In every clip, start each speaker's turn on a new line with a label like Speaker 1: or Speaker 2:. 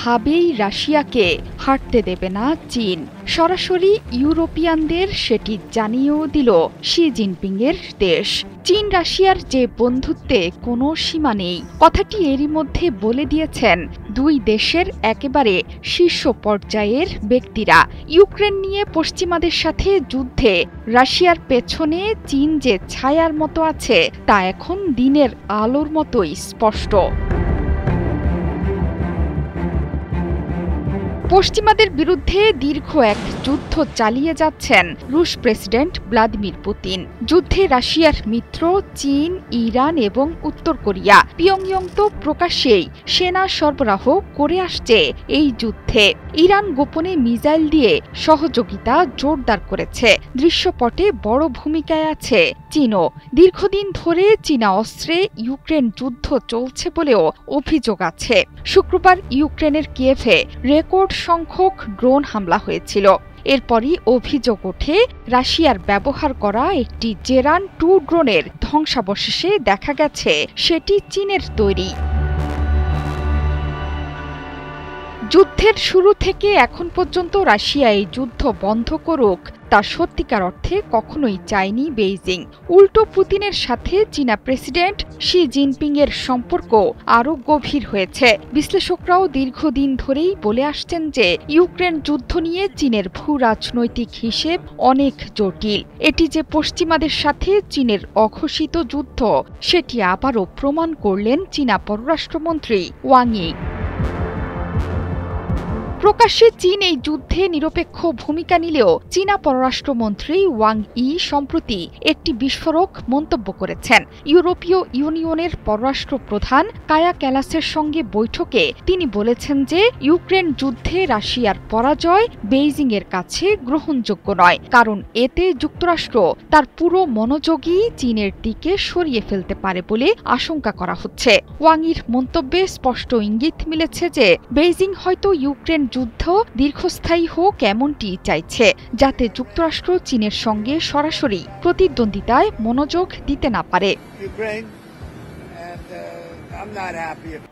Speaker 1: কোনোভাবেই রাশিয়াকে হারতে দেবে না চীন। সরাসরি ইউরোপিয়ানদের সেটি জানিয়েও দিল শি জিনপিংয়ের দেশ। চীন রাশিয়ার যে বন্ধুত্বে কোনো সীমা নেই, কথাটি এরই মধ্যে বলে দিয়েছেন দুই দেশের একেবারে শীর্ষ পর্যায়ের ব্যক্তিরা। ইউক্রেন নিয়ে পশ্চিমাদের সাথে যুদ্ধে রাশিয়ার পেছনে চীন যে ছায়ার মতো আছে তা এখন দিনের আলোর মতোই স্পষ্ট। পশ্চিমাদের বিরুদ্ধে দীর্ঘ এক যুদ্ধ চালিয়ে যাচ্ছেন রুশ প্রেসিডেন্ট ভ্লাদিমির পুতিন। যুদ্ধে রাশিয়ার মিত্র চীন, ইরান এবং উত্তর কোরিয়া। পিয়ংইয়ং তো প্রকাশ্যেই সেনা সরবরাহ করে আসছে এই যুদ্ধে। ইরান গোপনে মিসাইল দিয়ে সহযোগিতা জোরদার করেছে। দৃশ্যপটে বড় ভূমিকায় আছে চীনও। দীর্ঘদিন ধরে চীনা অস্ত্রে ইউক্রেন যুদ্ধ চলছে বলেও অভিযোগ আছে। শুক্রবার ইউক্রেনের কিয়েভে রেকর্ড সংখ্যক ড্রোন হামলা হয়েছিল। এরপরই অভিযোগ ওঠে রাশিয়ার ব্যবহার করা একটি জেরান-2 ড্রোনের ধ্বংসাবশেষে দেখা গেছে সেটি চীনের তৈরি। যুদ্ধের শুরু থেকে এখন পর্যন্ত রাশিয়া এই যুদ্ধ বন্ধ করুক তা সত্যিকার অর্থে কখনোই চায়নি বেইজিং। উল্টো পুতিনের সাথে চীনা প্রেসিডেন্ট শি জিনপিংয়ের সম্পর্ক আরও গভীর হয়েছে। বিশ্লেষকরাও দীর্ঘদিন ধরেই বলে আসছেন যে ইউক্রেন যুদ্ধ নিয়ে চীনের ভূ রাজনৈতিক হিসেব অনেক জটিল। এটি যে পশ্চিমাদের সাথে চীনের অঘোষিত যুদ্ধ সেটি আবারও প্রমাণ করলেন চীনা পররাষ্ট্রমন্ত্রী ওয়াং ই। প্রকাশ্যে চীন এই যুদ্ধে নিরপেক্ষ ভূমিকা নিলেও চীনা পররাষ্ট্রমন্ত্রী ওয়াং ই সম্প্রতি একটি বিস্ফোরক মন্তব্য করেছেন। ইউরোপীয় ইউনিয়নের পররাষ্ট্র প্রধান কায়া ক্যালাসের সঙ্গে বৈঠকে তিনি বলেছেন যে ইউক্রেন যুদ্ধে রাশিয়ার পরাজয় বেইজিংয়ের কাছে গ্রহণযোগ্য নয়, কারণ এতে যুক্তরাষ্ট্র তার পুরো মনোযোগই চীনের দিকে সরিয়ে ফেলতে পারে বলে আশঙ্কা করা হচ্ছে। ওয়াং ইর মন্তব্যে স্পষ্ট ইঙ্গিত মিলেছে যে বেইজিং হয়তো ইউক্রেন যুদ্ধ দীর্ঘস্থায়ী হোক এমনটি চাইছে, যাতে যুক্তরাষ্ট্র চীনের সঙ্গে সরাসরি প্রতিদ্বন্দ্বিতায় মনোযোগ দিতে না পারে।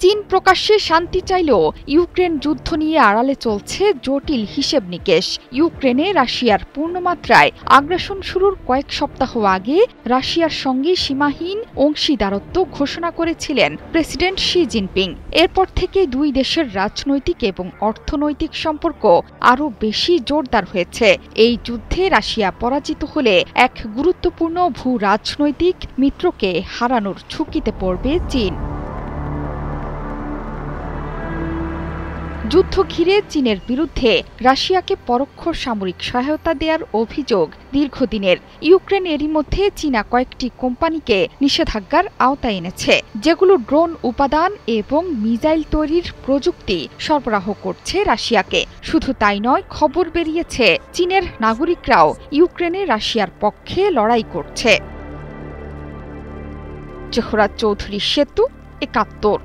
Speaker 1: চীন প্রকাশ্যে শান্তি চাইলেও ইউক্রেন যুদ্ধ নিয়ে আড়ালে চলছে জটিল হিসেব নিকেশ। ইউক্রেনে রাশিয়ার পূর্ণমাত্রায় আগ্রাসন শুরুর কয়েক সপ্তাহ আগে রাশিয়ার সঙ্গে সীমাহীন অংশীদারত্ব ঘোষণা করেছিলেন প্রেসিডেন্ট শি জিনপিং। এরপর থেকে দুই দেশের রাজনৈতিক এবং অর্থনৈতিক সম্পর্ক আরও বেশি জোরদার হয়েছে। এই যুদ্ধে রাশিয়া পরাজিত হলে এক গুরুত্বপূর্ণ ভূ রাজনৈতিক মিত্রকে হারানোর ঝুঁকিতে পড়বে চীন। যুদ্ধ ঘিরে চীনের বিরুদ্ধে রাশিয়াকে পরোক্ষ সামরিক সহায়তা দেওয়ার অভিযোগ দীর্ঘদিনের। ইউক্রেন এরই মধ্যে চীনা কয়েকটি কোম্পানিকে নিষেধাজ্ঞার আওতায় এনেছে, যেগুলো ড্রোন উপাদান এবং মিসাইল তৈরির প্রযুক্তি সরবরাহ করছে রাশিয়াকে। শুধু তাই নয়, খবর বেরিয়েছে চীনের নাগরিকরাও ইউক্রেনে রাশিয়ার পক্ষে লড়াই করছে। জোহরা চৌধুরী সেতু, ৭১।